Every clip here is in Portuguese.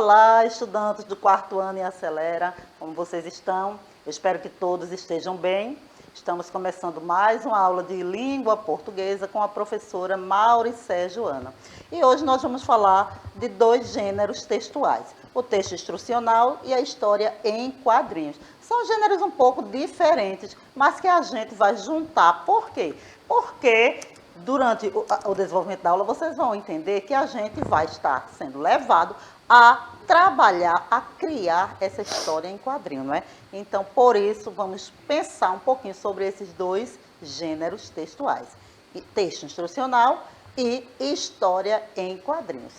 Olá, estudantes do quarto ano e Acelera, como vocês estão? Eu espero que todos estejam bem. Estamos começando mais uma aula de língua portuguesa com a professora Mauricé Joana. E hoje nós vamos falar de dois gêneros textuais, o texto instrucional e a história em quadrinhos. São gêneros um pouco diferentes, mas que a gente vai juntar. Por quê? Porque durante o desenvolvimento da aula vocês vão entender que a gente vai estar sendo levado a trabalhar, a criar essa história em quadrinho, não é? Então, por isso, vamos pensar um pouquinho sobre esses dois gêneros textuais, texto instrucional e história em quadrinhos.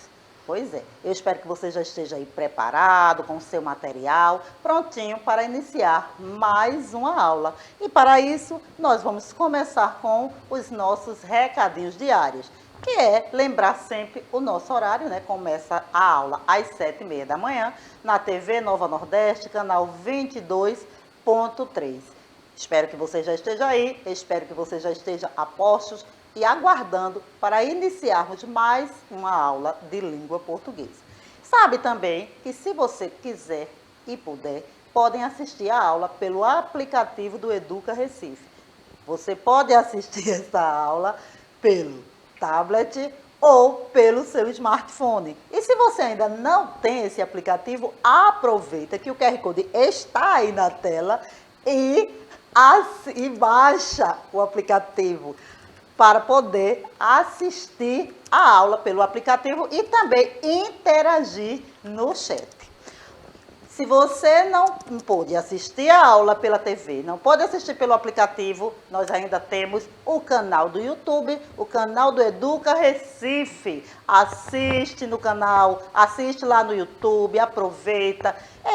Pois é, eu espero que você já esteja aí preparado com o seu material, prontinho para iniciar mais uma aula. E para isso, nós vamos começar com os nossos recadinhos diários, que é lembrar sempre o nosso horário, né? Começa a aula às 7h30 da manhã, na TV Nova Nordeste, canal 22.3. Espero que você já esteja aí, espero que você já esteja a postos e aguardando para iniciarmos mais uma aula de língua portuguesa. Sabe também que se você quiser e puder, podem assistir a aula pelo aplicativo do Educa Recife. Você pode assistir essa aula pelo tablet ou pelo seu smartphone. E se você ainda não tem esse aplicativo, aproveita que o QR Code está aí na tela e baixa o aplicativo para poder assistir a aula pelo aplicativo e também interagir no chat. Se você não pôde assistir a aula pela TV, não pode assistir pelo aplicativo, nós ainda temos o canal do YouTube, o canal do Educa Recife. Assiste no canal, assiste lá no YouTube, aproveita,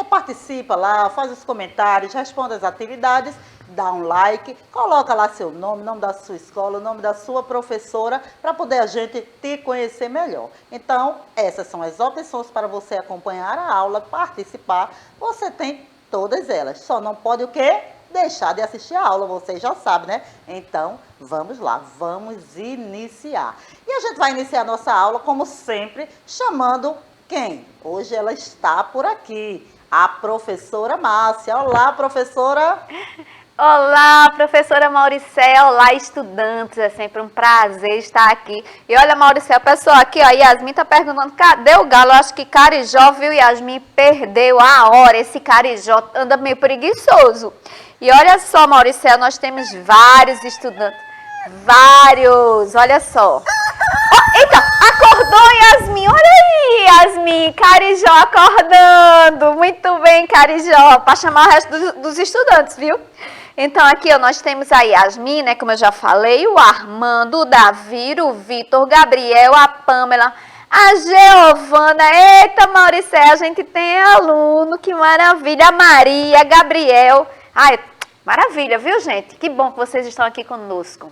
participa lá, faz os comentários, responde as atividades, dá um like, coloca lá seu nome, nome da sua escola, o nome da sua professora, para poder a gente te conhecer melhor. Então, essas são as opções para você acompanhar a aula, participar. Você tem todas elas, só não pode o quê? Deixar de assistir a aula, vocês já sabem, né? Então, vamos lá, vamos iniciar. E a gente vai iniciar a nossa aula, como sempre, chamando quem? Hoje ela está por aqui, a professora Márcia. Olá, professora! Olá, professora Mauricé, olá, estudantes, é sempre um prazer estar aqui. E olha, Mauricé, o pessoal aqui, ó, Yasmin tá perguntando, cadê o galo? Eu acho que Carijó, viu, Yasmin, perdeu a hora, esse Carijó anda meio preguiçoso. E olha só, Mauricé, nós temos vários estudantes, olha só. Oh, eita, acordou, Yasmin, olha aí, Yasmin, Carijó acordando, muito bem, Carijó, para chamar o resto dos estudantes, viu? Então, aqui ó, nós temos a Yasmin, né, como eu já falei, o Armando, o Davi, o Vitor, o Gabriel, a Pamela, a Geovana. Eita, Mauricé, a gente tem aluno, que maravilha, a Maria, Gabriel. Ai, maravilha, viu, gente? Que bom que vocês estão aqui conosco.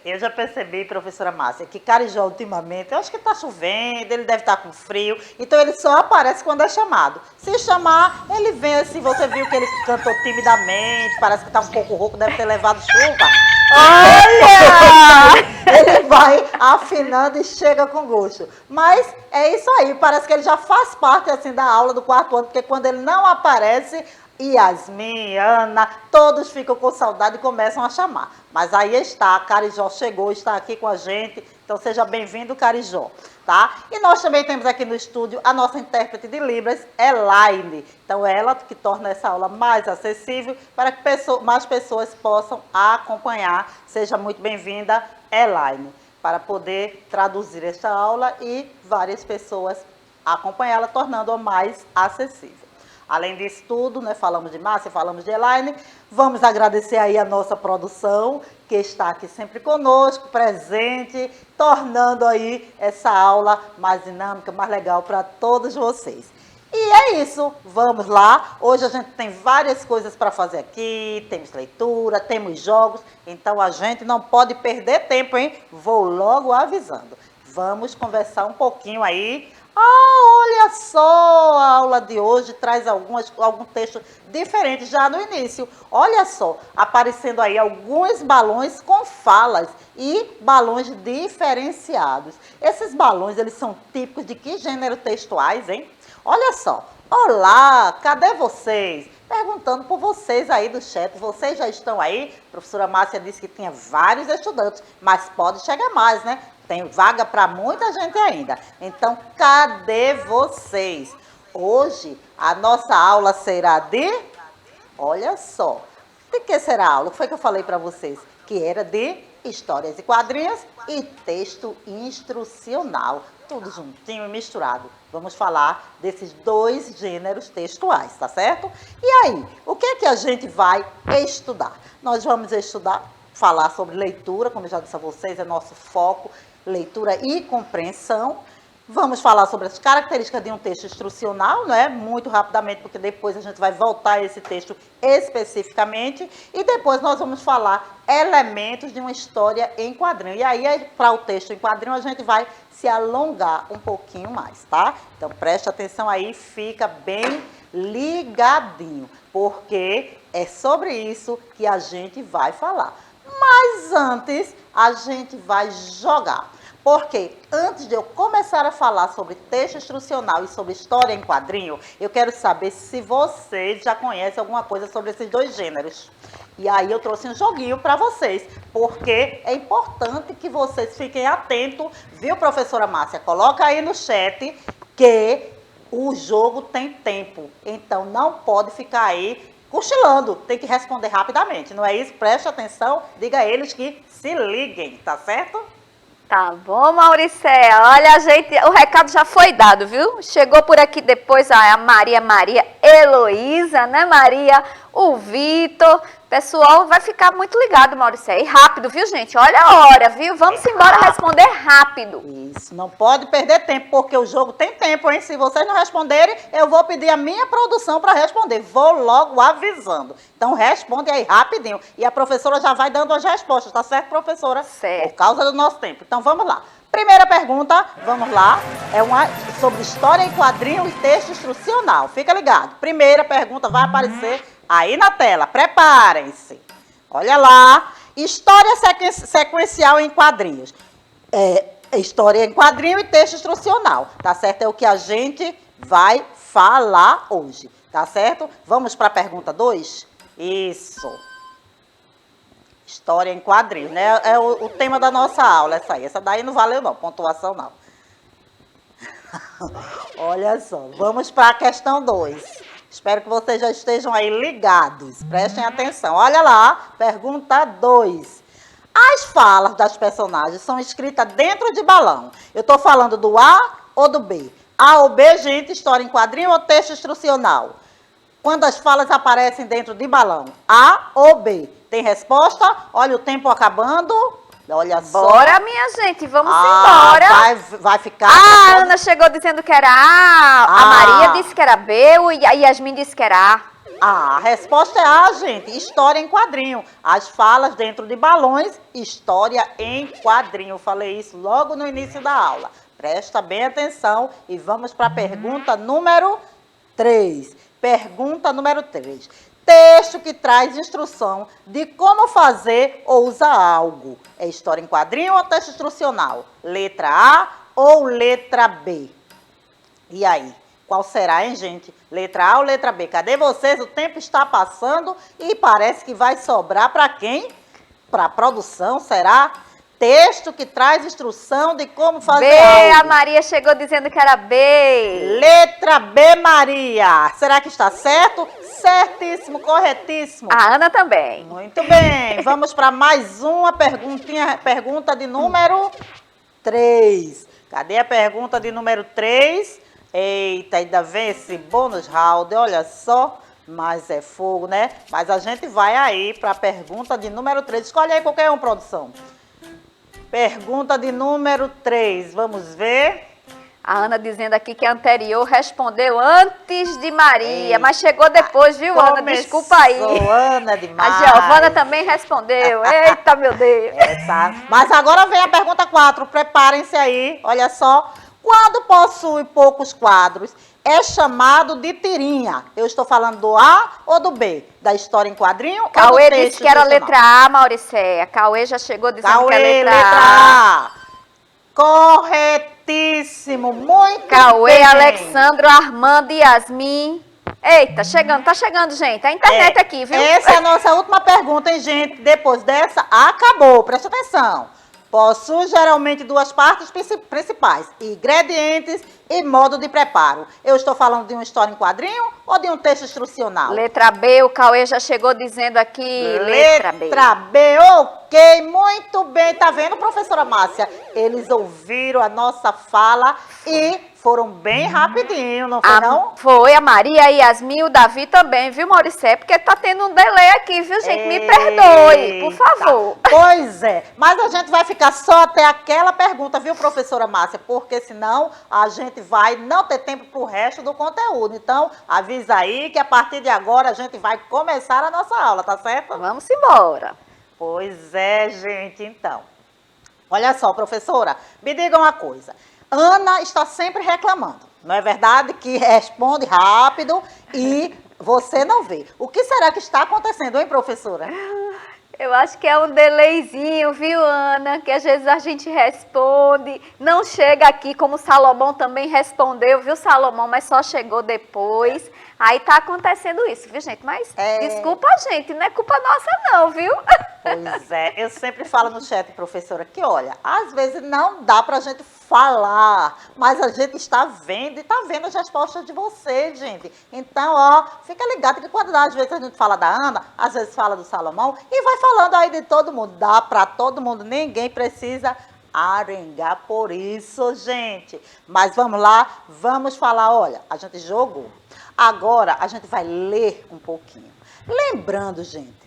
Eu já percebi, professora Márcia, que Carijó ultimamente, eu acho que está chovendo, ele deve estar com frio, então ele só aparece quando é chamado. Se chamar, ele vem assim, você viu que ele cantou timidamente, parece que está um pouco rouco, deve ter levado chuva. Olha! Ele vai afinando e chega com gosto. Mas é isso aí, parece que ele já faz parte assim da aula do quarto ano, porque quando ele não aparece, Yasmin, Ana, todos ficam com saudade e começam a chamar. Mas aí está, Carijó chegou, está aqui com a gente, então seja bem-vindo, Carijó, tá? E nós também temos aqui no estúdio a nossa intérprete de Libras, Elaine. Então ela que torna essa aula mais acessível para que mais pessoas possam acompanhar. Seja muito bem-vinda, Elaine, para poder traduzir esta aula e várias pessoas acompanhá-la, tornando-a mais acessível. Além disso tudo, né, falamos de Márcia, falamos de Elaine, vamos agradecer aí a nossa produção, que está aqui sempre conosco, presente, tornando aí essa aula mais dinâmica, mais legal para todos vocês. E é isso, vamos lá. Hoje a gente tem várias coisas para fazer aqui, temos leitura, temos jogos, então a gente não pode perder tempo, hein? Vou logo avisando. Vamos conversar um pouquinho aí. Olha só, a aula de hoje traz algum texto diferente já no início. Olha só, aparecendo aí alguns balões com falas e balões diferenciados. Esses balões, eles são típicos de que gênero textuais, hein? Olha só. Olá, cadê vocês? Perguntando por vocês aí do chat. Vocês já estão aí? A professora Márcia disse que tinha vários estudantes, mas pode chegar mais, né? Tem vaga para muita gente ainda. Então, cadê vocês? Hoje, a nossa aula será de... Olha só. De que será a aula? O que foi que eu falei para vocês? Que era de histórias e quadrinhos e texto instrucional. Tudo juntinho e misturado. Vamos falar desses dois gêneros textuais, tá certo? E aí, o que é que a gente vai estudar? Nós vamos estudar, falar sobre leitura, como eu já disse a vocês, é nosso foco, leitura e compreensão. Vamos falar sobre as características de um texto instrucional, né? Muito rapidamente, porque depois a gente vai voltar a esse texto especificamente. E depois nós vamos falar elementos de uma história em quadrinho. E aí, para o texto em quadrinho, a gente vai se alongar um pouquinho mais, tá? Então, preste atenção aí, fica bem ligadinho, porque é sobre isso que a gente vai falar. Mas antes, a gente vai jogar. Porque antes de eu começar a falar sobre texto instrucional e sobre história em quadrinho, eu quero saber se vocês já conhecem alguma coisa sobre esses dois gêneros. E aí eu trouxe um joguinho para vocês, porque é importante que vocês fiquem atentos, viu, professora Márcia? Coloca aí no chat que o jogo tem tempo, então não pode ficar aí cochilando, tem que responder rapidamente, não é isso? Preste atenção, diga a eles que se liguem, tá certo? Tá bom, Mauricéia. Olha, gente, o recado já foi dado, viu? Chegou por aqui depois a Maria Heloísa, né, Maria? O Vitor. Pessoal, vai ficar muito ligado, Mauricéia. E rápido, viu, gente? Olha a hora, viu? Vamos embora responder rápido. Isso, não pode perder tempo, porque o jogo tem tempo, hein? Se vocês não responderem, eu vou pedir a minha produção para responder. Vou logo avisando. Então, responde aí rapidinho. E a professora já vai dando as respostas, tá certo, professora? Certo. Por causa do nosso tempo. Então, vamos lá. Primeira pergunta, vamos lá. É uma sobre história em quadrinho e texto instrucional. Fica ligado. Primeira pergunta vai aparecer aí na tela. Preparem-se. Olha lá. História sequencial em quadrinhos. História em quadrinho e texto instrucional. Tá certo? É o que a gente vai falar hoje. Tá certo? Vamos para a pergunta 2? Isso. História em quadrinhos, né? É o tema da nossa aula, essa aí. Essa daí não valeu não, pontuação não. Olha só, vamos para a questão 2. Espero que vocês já estejam aí ligados. Prestem atenção. Olha lá, pergunta 2. As falas das personagens são escritas dentro de balão. Eu estou falando do A ou do B? A ou B, gente, história em quadrinho ou texto instrucional? Quando as falas aparecem dentro de balão, A ou B? Tem resposta? Olha o tempo acabando. Olha só. Bora, minha gente, vamos embora. Vai ficar. A Ana chegou dizendo que era A, a Maria disse que era B e a Yasmin disse que era A. A resposta é A, gente. História em quadrinho. As falas dentro de balões, história em quadrinho. Eu falei isso logo no início da aula. Presta bem atenção e vamos para a pergunta número 3. Pergunta número 3. Texto que traz instrução de como fazer ou usar algo. É história em quadrinho ou texto instrucional? Letra A ou letra B? E aí? Qual será, hein, gente? Letra A ou letra B? Cadê vocês? O tempo está passando e parece que vai sobrar para quem? Para a produção, será? Texto que traz instrução de como fazer B, algo. a Maria chegou dizendo que era B. Letra B, Maria. Será que está certo? Certíssimo, corretíssimo. A Ana também. Muito bem. Vamos para mais uma perguntinha. Pergunta de número 3. Cadê a pergunta de número 3? Eita, ainda vem esse bônus round, olha só. Mas é fogo, né? Mas a gente vai aí para a pergunta de número 3. Escolhe aí qualquer um, produção. Pergunta de número 3, vamos ver. A Ana dizendo aqui que a anterior respondeu antes de Maria, mas chegou depois, viu, Ana? Desculpa aí. Ana demais. A Giovana também respondeu. Eita, meu Deus. Mas agora vem a pergunta 4, preparem-se aí, olha só. Quando possui poucos quadros, é chamado de tirinha. Eu estou falando do A ou do B? Da história em quadrinho ou do Cauê texto disse que era a letra A, Mauricéia. Cauê já chegou dizendo que é Cauê, letra A. Corretíssimo, muito Cauê, bem. Alexandro, Armando e Yasmin. Eita, chegando, tá chegando, gente. A internet aqui, viu? Essa é a nossa última pergunta, hein, gente? Depois dessa, acabou. Presta atenção. Possui geralmente duas partes principais: ingredientes e modo de preparo. Eu estou falando de uma história em quadrinho ou de um texto instrucional? Letra B, o Cauê já chegou dizendo aqui, letra B. Letra B, ok, muito bem. Tá vendo, professora Márcia? Eles ouviram a nossa fala e foram bem rapidinho, não foi não? Foi a Maria, a Yasmin, o Davi também, viu, Mauricé? Porque tá tendo um delay aqui, viu, gente? Me perdoe, por favor. Pois é, mas a gente vai ficar só até aquela pergunta, viu, professora Márcia? Porque senão a gente vai não ter tempo pro resto do conteúdo. Então, avisa aí que a partir de agora a gente vai começar a nossa aula, tá certo? Vamos embora. Pois é, gente, então. Olha só, professora, me diga uma coisa. Ana está sempre reclamando, não é verdade? Que responde rápido e você não vê. O que será que está acontecendo, hein, professora? Eu acho que é um delayzinho, viu, Ana? Que às vezes a gente responde, não chega aqui, como o Salomão também respondeu, viu, Salomão? Mas só chegou depois. Aí tá acontecendo isso, viu, gente? Mas desculpa a gente, não é culpa nossa não, viu? Pois é, eu sempre falo no chat, professora, que olha, às vezes não dá pra gente falar, mas a gente está vendo e está vendo as respostas de vocês, gente. Então, ó, fica ligado que quando às vezes a gente fala da Ana, às vezes fala do Salomão e vai falando aí de todo mundo. Dá pra todo mundo, ninguém precisa arengar por isso, gente. Mas vamos lá, vamos falar, olha, a gente jogou. Agora a gente vai ler um pouquinho. Lembrando, gente,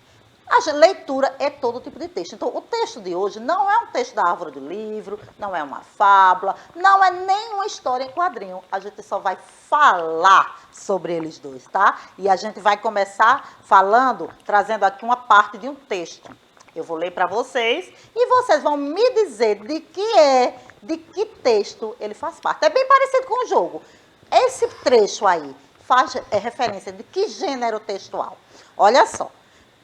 leitura é todo tipo de texto. Então, o texto de hoje não é um texto da árvore do livro, não é uma fábula, não é nem uma história em quadrinho. A gente só vai falar sobre eles dois, tá? E a gente vai começar falando, trazendo aqui uma parte de um texto. Eu vou ler para vocês e vocês vão me dizer de que texto ele faz parte. É bem parecido com o jogo. Esse trecho aí faz referência de que gênero textual? Olha só.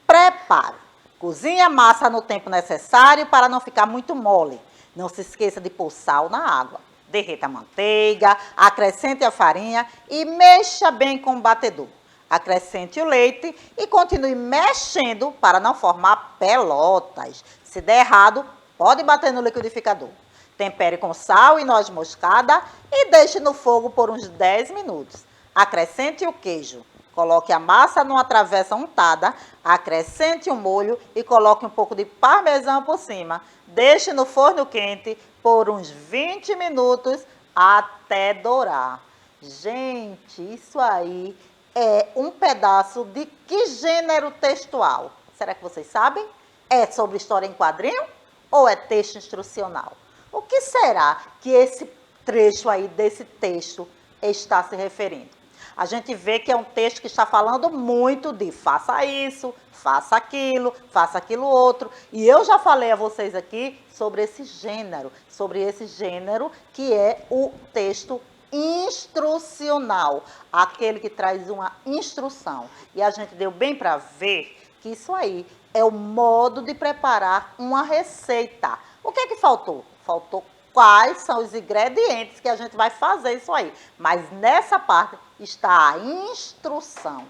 Preparo. Cozinhe a massa no tempo necessário para não ficar muito mole. Não se esqueça de pôr sal na água. Derreta a manteiga, acrescente a farinha e mexa bem com o batedor. Acrescente o leite e continue mexendo para não formar pelotas. Se der errado, pode bater no liquidificador. Tempere com sal e noz moscada e deixe no fogo por uns 10 minutos. Acrescente o queijo. Coloque a massa numa travessa untada, acrescente o molho e coloque um pouco de parmesão por cima. Deixe no forno quente por uns 20 minutos até dourar. Gente, isso aí é um pedaço de que gênero textual? Será que vocês sabem? É sobre história em quadrinho ou é texto instrucional? O que será que esse trecho aí desse texto está se referindo? A gente vê que é um texto que está falando muito de faça isso, faça aquilo outro. E eu já falei a vocês aqui sobre esse gênero que é o texto instrucional, aquele que traz uma instrução. E a gente deu bem para ver que isso aí é o modo de preparar uma receita. O que é que faltou? Faltou quais são os ingredientes que a gente vai fazer isso aí. Mas nessa parte está a instrução,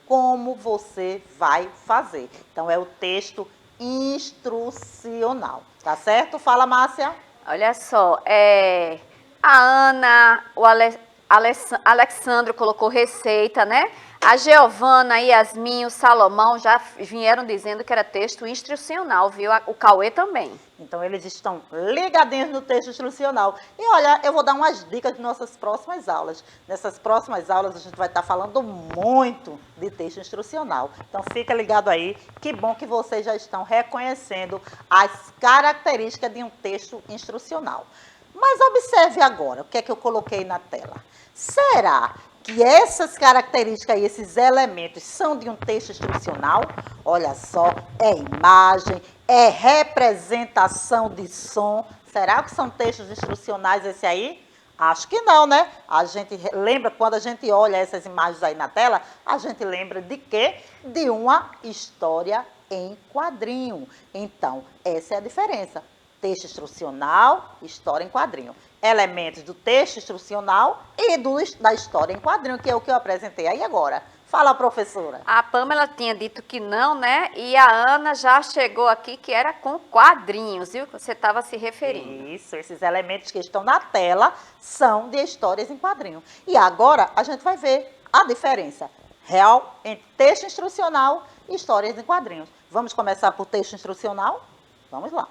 como você vai fazer. Então, é o texto instrucional, tá certo? Fala, Márcia. Olha só, a Ana, o Alexandro colocou receita, né? A Giovana, a Yasmin, o Salomão já vieram dizendo que era texto instrucional, viu? O Cauê também. Então, eles estão ligadinhos no texto instrucional. E olha, eu vou dar umas dicas de nossas próximas aulas. Nessas próximas aulas, a gente vai estar falando muito de texto instrucional. Então, fica ligado aí. Que bom que vocês já estão reconhecendo as características de um texto instrucional. Mas observe agora o que é que eu coloquei na tela. Será que essas características e esses elementos são de um texto instrucional? Olha só, é imagem, é representação de som. Será que são textos instrucionais esse aí? Acho que não, né? A gente lembra, quando a gente olha essas imagens aí na tela, a gente lembra de quê? De uma história em quadrinho. Então, essa é a diferença. Texto instrucional, história em quadrinho. Elementos do texto instrucional e da história em quadrinho, que é o que eu apresentei aí agora. Fala, professora. A Pamela tinha dito que não, né? E a Ana já chegou aqui que era com quadrinhos, viu? Que você estava se referindo. Isso, esses elementos que estão na tela são de histórias em quadrinho. E agora a gente vai ver a diferença real entre texto instrucional e histórias em quadrinhos. Vamos começar por texto instrucional? Vamos lá.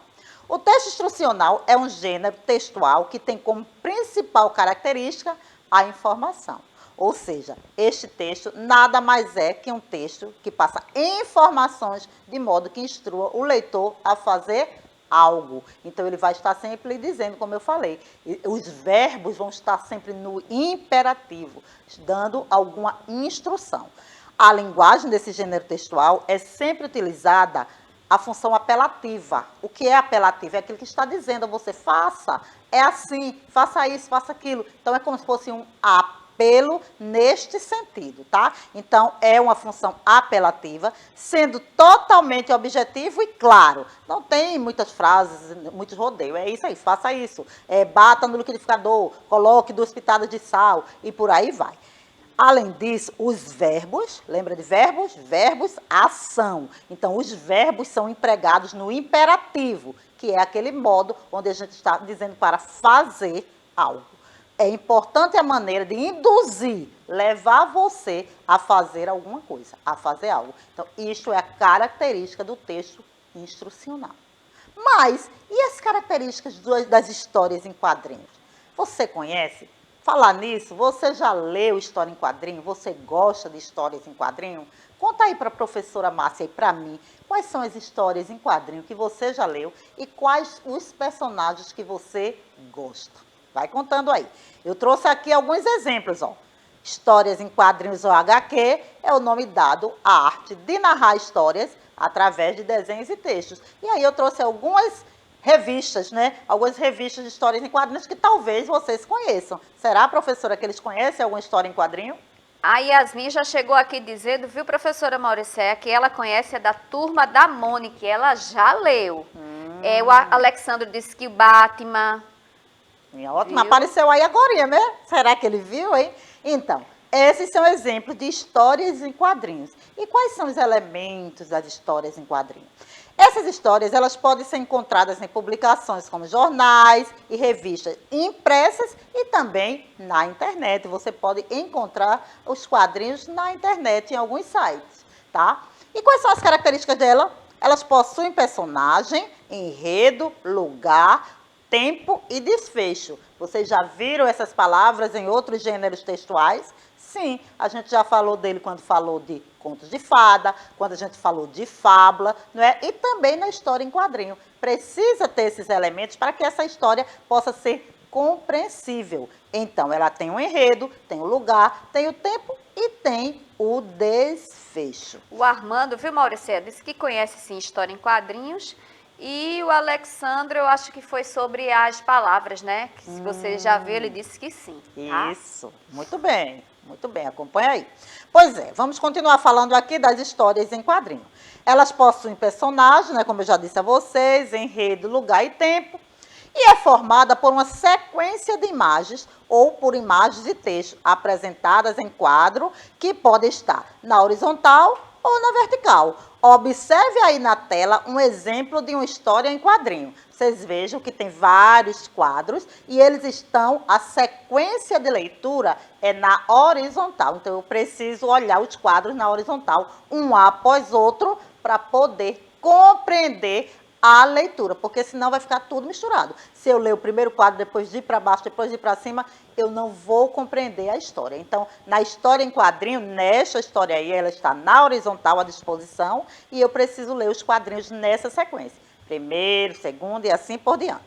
O texto instrucional é um gênero textual que tem como principal característica a informação. Ou seja, este texto nada mais é que um texto que passa informações de modo que instrua o leitor a fazer algo. Então, ele vai estar sempre dizendo, como eu falei, os verbos vão estar sempre no imperativo, dando alguma instrução. A linguagem desse gênero textual é sempre utilizada a função apelativa. O que é apelativo? É aquilo que está dizendo a você, faça, é assim, faça isso, faça aquilo. Então, é como se fosse um apelo neste sentido, tá? Então, é uma função apelativa, sendo totalmente objetivo e claro. Não tem muitas frases, muitos rodeios. É isso aí, faça isso. Bata no liquidificador, coloque 2 pitadas de sal e por aí vai. Além disso, os verbos, lembra de verbos? Verbos, ação. Então, os verbos são empregados no imperativo, que é aquele modo onde a gente está dizendo para fazer algo. É importante a maneira de induzir, levar você a fazer alguma coisa, a fazer algo. Então, isto é a característica do texto instrucional. Mas, e as características das histórias em quadrinhos? Você conhece? Falar nisso, você já leu história em quadrinho? Você gosta de histórias em quadrinho? Conta aí para a professora Márcia e para mim, quais são as histórias em quadrinho que você já leu e quais os personagens que você gosta. Vai contando aí. Eu trouxe aqui alguns exemplos, ó. Histórias em quadrinhos ou HQ é o nome dado à arte de narrar histórias através de desenhos e textos. E aí eu trouxe algumas revistas, né? Algumas revistas de histórias em quadrinhos que talvez vocês conheçam. Será, professora, que eles conhecem alguma história em quadrinho? A Yasmin já chegou aqui dizendo, viu, professora Mauricéia, que ela conhece a da Turma da Mônica, ela já leu. O Alexandre disse que o Batman... Ótimo, apareceu aí agora, né? Será que ele viu, hein? Então, esses são exemplos de histórias em quadrinhos. E quais são os elementos das histórias em quadrinhos? Essas histórias, elas podem ser encontradas em publicações como jornais e revistas impressas e também na internet. Você pode encontrar os quadrinhos na internet, em alguns sites, tá? E quais são as características dela? Elas possuem personagem, enredo, lugar, tempo e desfecho. Vocês já viram essas palavras em outros gêneros textuais? Sim, a gente já falou dele quando falou de contos de fada, quando a gente falou de fábula, não é? E também na história em quadrinho. Precisa ter esses elementos para que essa história possa ser compreensível. Então, ela tem um enredo, tem o lugar, tem o tempo e tem o desfecho. O Armando, viu, Mauricéia, disse que conhece, sim, história em quadrinhos. E o Alexandre, eu acho que foi sobre as palavras, né? Que se você já viu, ele disse que sim. Tá? Isso, muito bem, acompanha aí. Pois é, vamos continuar falando aqui das histórias em quadrinho. Elas possuem personagens, né, como eu já disse a vocês, enredo, lugar e tempo, e é formada por uma sequência de imagens ou por imagens e textos apresentadas em quadro que podem estar na horizontal ou na vertical. Observe aí na tela um exemplo de uma história em quadrinho. Vocês vejam que tem vários quadros e eles estão, a sequência de leitura é na horizontal. Então, eu preciso olhar os quadros na horizontal, um após outro, para poder compreender a leitura, porque senão vai ficar tudo misturado. Se eu ler o primeiro quadro, depois de ir para baixo, depois de ir para cima, eu não vou compreender a história. Então, na história em quadrinho, nesta história aí, ela está na horizontal à disposição e eu preciso ler os quadrinhos nessa sequência. Primeiro, segundo e assim por diante.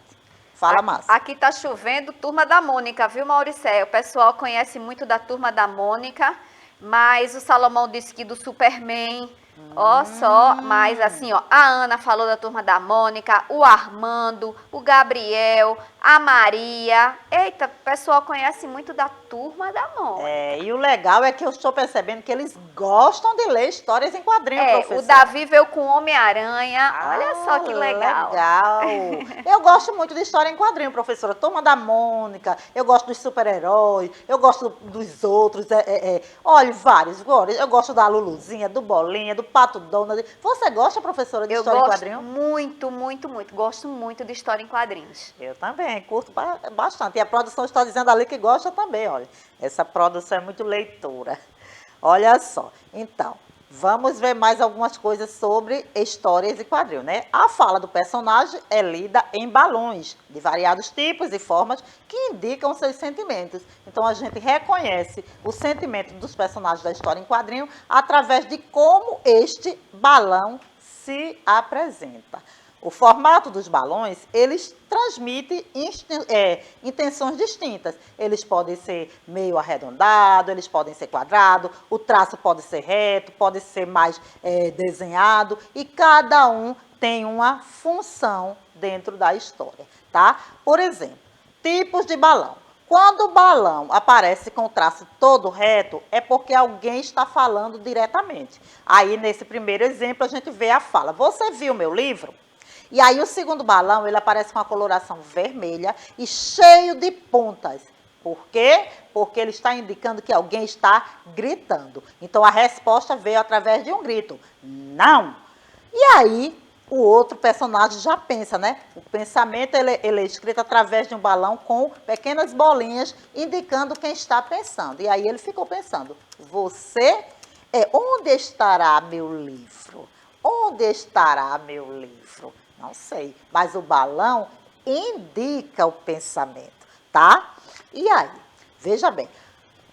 Fala, Márcia. Aqui está chovendo, Turma da Mônica, viu, Mauricéia? O pessoal conhece muito da Turma da Mônica, mas o Salomão disse que do Superman... Ó só, mas assim, ó, a Ana falou da Turma da Mônica, o Armando, o Gabriel, a Maria. Eita, o pessoal conhece muito da Turma Turma da Mônica. E o legal é que eu estou percebendo que eles gostam de ler histórias em quadrinhos, professor. O Davi veio com Homem-Aranha. Olha só que legal. Legal. Eu gosto muito de história em quadrinho, professora. Turma da Mônica, eu gosto dos super-heróis, eu gosto dos outros. Olha, vários. Eu gosto da Luluzinha, do Bolinha, do Pato Donald. Você gosta, professora, de história em quadrinho? Muito, muito, muito. Gosto muito de história em quadrinhos. Eu também, curto bastante. E a produção está dizendo ali que gosta também, olha. Essa produção é muito leitura. Olha só. Então, vamos ver mais algumas coisas sobre histórias e quadrinhos, né? A fala do personagem é lida em balões, de variados tipos e formas, que indicam seus sentimentos. Então, a gente reconhece o sentimento dos personagens da história em quadrinho através de como este balão se apresenta. O formato dos balões, eles transmitem intenções distintas. Eles podem ser meio arredondados, eles podem ser quadrados, o traço pode ser reto, pode ser mais desenhado, e cada um tem uma função dentro da história, tá? Por exemplo, tipos de balão. Quando o balão aparece com o traço todo reto, é porque alguém está falando diretamente. Aí, nesse primeiro exemplo, a gente vê a fala. Você viu meu livro? E aí o segundo balão, ele aparece com a coloração vermelha e cheio de pontas. Por quê? Porque ele está indicando que alguém está gritando. Então a resposta veio através de um grito. Não! E aí o outro personagem já pensa, né? O pensamento ele é escrito através de um balão com pequenas bolinhas indicando quem está pensando. E aí ele ficou pensando. Onde estará meu livro? Onde estará meu livro? Não sei, mas o balão indica o pensamento, tá? E aí, veja bem,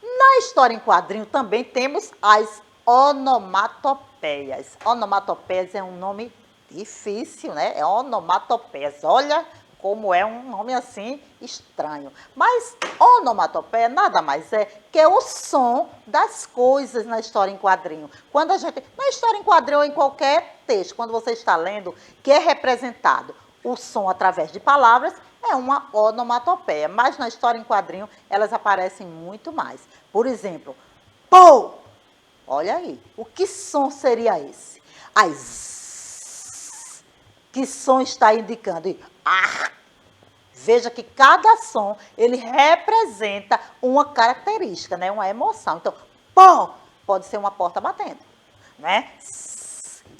na história em quadrinho também temos as onomatopeias. Onomatopeias é um nome difícil, né? É onomatopeias. Olha como é um nome assim estranho. Mas onomatopeia nada mais é que o som das coisas na história em quadrinho. Na história em quadrinho ou em qualquer texto, quando você está lendo, que é representado o som através de palavras, é uma onomatopeia. Mas na história em quadrinho, elas aparecem muito mais. Por exemplo, pô! Olha aí, o que som seria esse? Que som está indicando? Veja que cada som, ele representa uma característica, né? Uma emoção. Então, pô, pode ser uma porta batendo, né?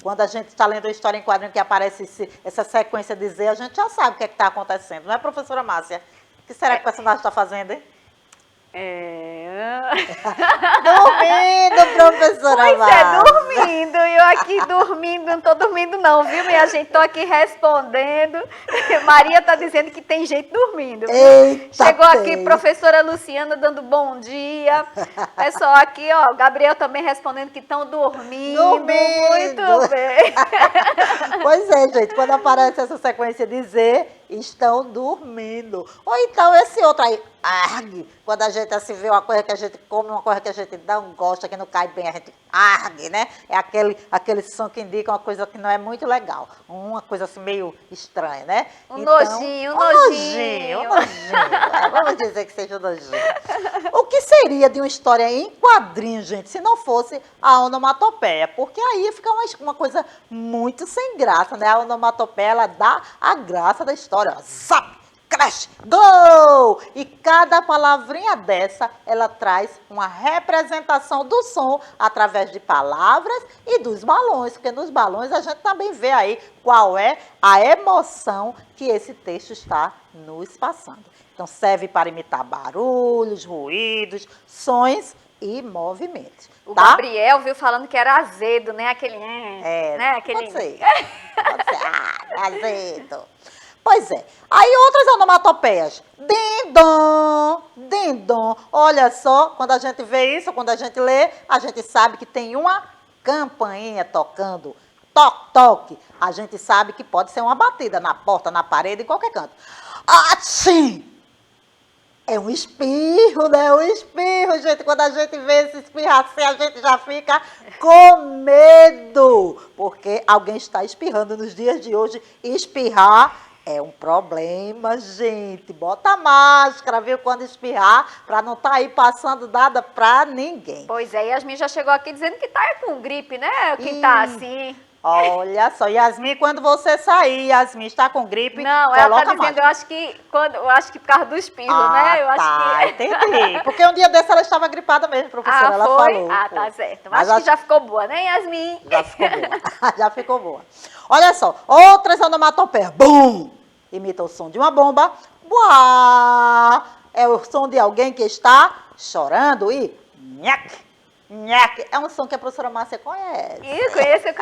Quando a gente está lendo a história em quadrinho que aparece essa sequência de Z, a gente já sabe o que é que está acontecendo, não é, professora Márcia? O que será que o personagem está fazendo, hein? Dormindo, professora Márcia. Dormindo. E eu aqui dormindo, não estou dormindo não, viu, minha gente? Estou aqui respondendo. Maria está dizendo que tem gente dormindo. Eita, chegou aqui professora Luciana dando bom dia. Pessoal aqui, ó, Gabriel também respondendo que estão dormindo. Muito bem. Pois é, gente, quando aparece essa sequência de Z, estão dormindo. Ou então esse outro aí, argue, quando a gente assim vê uma coisa que a gente come, uma coisa que a gente não gosta, que não cai bem, a gente argue, né? É aquele som que indica uma coisa que não é muito legal, uma coisa assim meio estranha, né? Nojinho. Vamos dizer que seja um nojinho. O que seria de uma história em quadrinho, gente, se não fosse a onomatopeia? Porque aí fica uma coisa muito sem graça, né? A onomatopeia, ela dá a graça da história. Zap, crash, gol! E cada palavrinha dessa, ela traz uma representação do som através de palavras e dos balões, porque nos balões a gente também vê aí qual é a emoção que esse texto está nos passando. Então serve para imitar barulhos, ruídos, sons e movimentos. O tá? Gabriel viu falando que era azedo, né? Aquele... né? Aquele... Pode ser. Azedo. Pois é. Aí outras onomatopeias. Dindom, dindom. Olha só, quando a gente vê isso, quando a gente lê, a gente sabe que tem uma campainha tocando. Toque, toque. A gente sabe que pode ser uma batida na porta, na parede, em qualquer canto. Sim. É um espirro, né? Um espirro, gente. Quando a gente vê esse espirro assim, a gente já fica com medo. Porque alguém está espirrando nos dias de hoje. Espirrar É um problema, gente. Bota a máscara, viu, quando espirrar, para não estar aí passando nada para ninguém. Pois é, Yasmin já chegou aqui dizendo que tá com gripe, né? Quem tá assim. Olha só, Yasmin, quando você sair, Yasmin está com gripe, Não, ela coloca tá a dizendo, máscara. eu acho que por causa do espirro, né? Eu acho que... Entendi. Porque um dia desse ela estava gripada mesmo, professora, ela foi? falou. Ah, Foi. tá certo. Mas Acho que já ficou boa, né, Yasmin? Já ficou boa. Já ficou boa. Olha só, outras onomatopeias. Bum! Imita o som de uma bomba. Buá! É o som de alguém que está chorando. E nhaque, nhaque. É um som que a professora Márcia conhece. Eu conheço esse.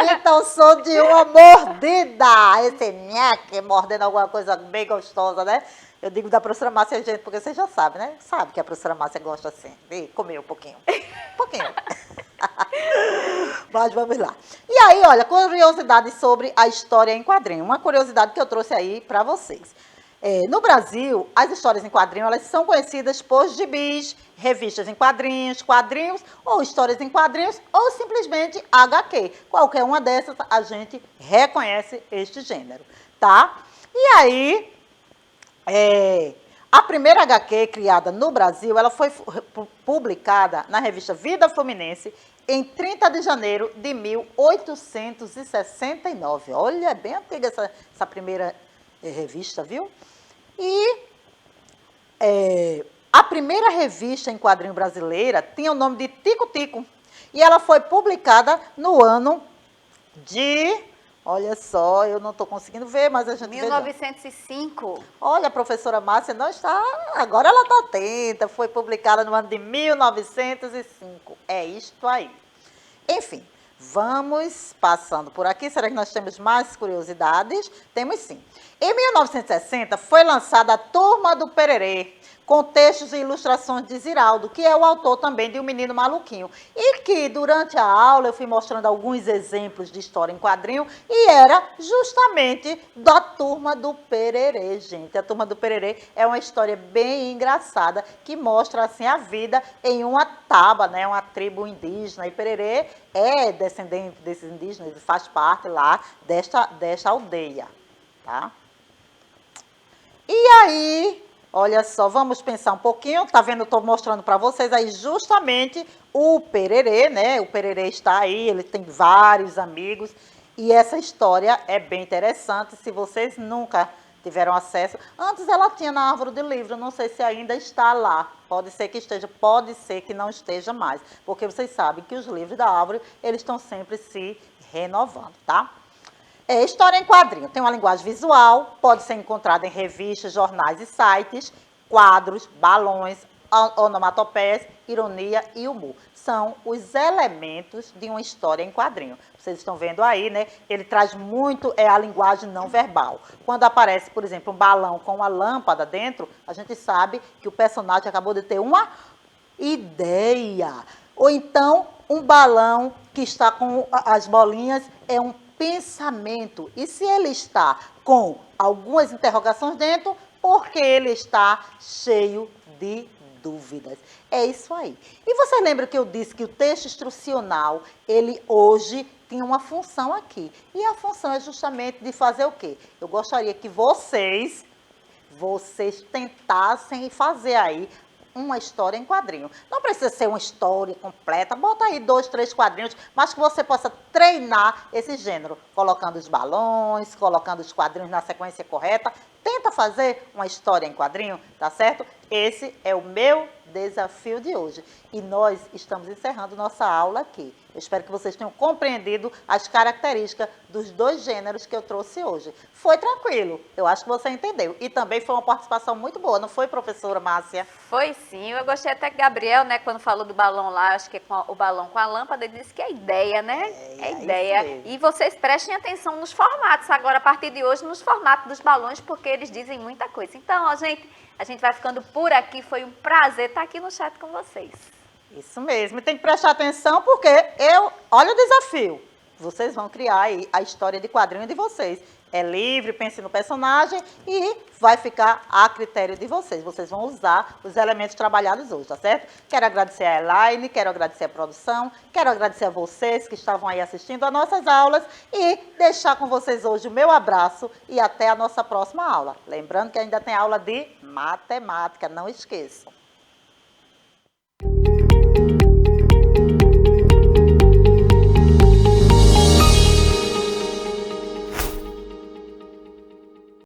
Imita o som de uma mordida. Esse nhaque, mordendo alguma coisa bem gostosa, né? Eu digo da professora Márcia, gente, porque você já sabe, né? Sabe que a professora Márcia gosta assim de comer um pouquinho. Um pouquinho. Mas vamos lá. E aí, olha, curiosidade sobre a história em quadrinho. Uma curiosidade que eu trouxe aí para vocês. No Brasil, as histórias em quadrinho, elas são conhecidas por gibis, revistas em quadrinhos, quadrinhos, ou histórias em quadrinhos, ou simplesmente HQ. Qualquer uma dessas, a gente reconhece este gênero, tá? E aí, a primeira HQ criada no Brasil, ela foi publicada na revista Vida Fluminense em 30 de janeiro de 1869. Olha, é bem antiga essa primeira revista, viu? E a primeira revista em quadrinho brasileira tinha o nome de Tico Tico. E ela foi publicada no ano de... Olha só, eu não estou conseguindo ver, mas a gente 1905. Olha, a professora Márcia não está... Agora ela está atenta. Foi publicada no ano de 1905. É isto aí. Enfim, vamos passando por aqui. Será que nós temos mais curiosidades? Temos sim. Em 1960, foi lançada a Turma do Pererê, com textos e ilustrações de Ziraldo, que é o autor também de O Menino Maluquinho. E que, durante a aula, eu fui mostrando alguns exemplos de história em quadrinho, e era justamente da Turma do Pererê, gente. A Turma do Pererê é uma história bem engraçada, que mostra, assim, a vida em uma taba, né, uma tribo indígena. E Pererê é descendente desses indígenas, ele faz parte lá desta aldeia, tá? E aí, olha só, vamos pensar um pouquinho, tá vendo? Eu tô mostrando para vocês aí justamente o Pererê, né? O Pererê está aí, ele tem vários amigos e essa história é bem interessante. Se vocês nunca tiveram acesso, antes ela tinha na Árvore de Livro, não sei se ainda está lá. Pode ser que esteja, pode ser que não esteja mais, porque vocês sabem que os livros da Árvore, eles estão sempre se renovando, tá? História em quadrinho. Tem uma linguagem visual, pode ser encontrada em revistas, jornais e sites, quadros, balões, onomatopeias, ironia e humor. São os elementos de uma história em quadrinho. Vocês estão vendo aí, né? Ele traz muito a linguagem não verbal. Quando aparece, por exemplo, um balão com uma lâmpada dentro, a gente sabe que o personagem acabou de ter uma ideia. Ou então, um balão que está com as bolinhas é um pensamento. E se ele está com algumas interrogações dentro, porque ele está cheio de dúvidas. É isso aí. E você lembra que eu disse que o texto instrucional, ele hoje tem uma função aqui. E a função é justamente de fazer o quê? Eu gostaria que vocês tentassem fazer aí uma história em quadrinho. Não precisa ser uma história completa, bota aí 2, 3 quadrinhos, mas que você possa treinar esse gênero, colocando os balões, colocando os quadrinhos na sequência correta. Tenta fazer uma história em quadrinho, tá certo? Esse é o meu desafio de hoje. E nós estamos encerrando nossa aula aqui. Eu espero que vocês tenham compreendido as características dos dois gêneros que eu trouxe hoje. Foi tranquilo, eu acho que você entendeu. E também foi uma participação muito boa, não foi, professora Márcia? Foi sim, eu gostei até que Gabriel, né, quando falou do balão lá, acho que é o balão com a lâmpada, ele disse que é ideia, né? É ideia. E vocês prestem atenção nos formatos, agora a partir de hoje, nos formatos dos balões, porque eles dizem muita coisa. Então, ó, gente, a gente vai ficando por aqui, foi um prazer estar aqui no chat com vocês. Isso mesmo, e tem que prestar atenção porque olha o desafio. vocês vão criar aí a história de quadrinho de vocês. É livre, pense no personagem e vai ficar a critério de vocês. Vocês vão usar os elementos trabalhados hoje, tá certo? Quero agradecer a Elaine, quero agradecer a produção, quero agradecer a vocês que estavam aí assistindo às nossas aulas e deixar com vocês hoje o meu abraço e até a nossa próxima aula. Lembrando que ainda tem aula de matemática, não esqueçam.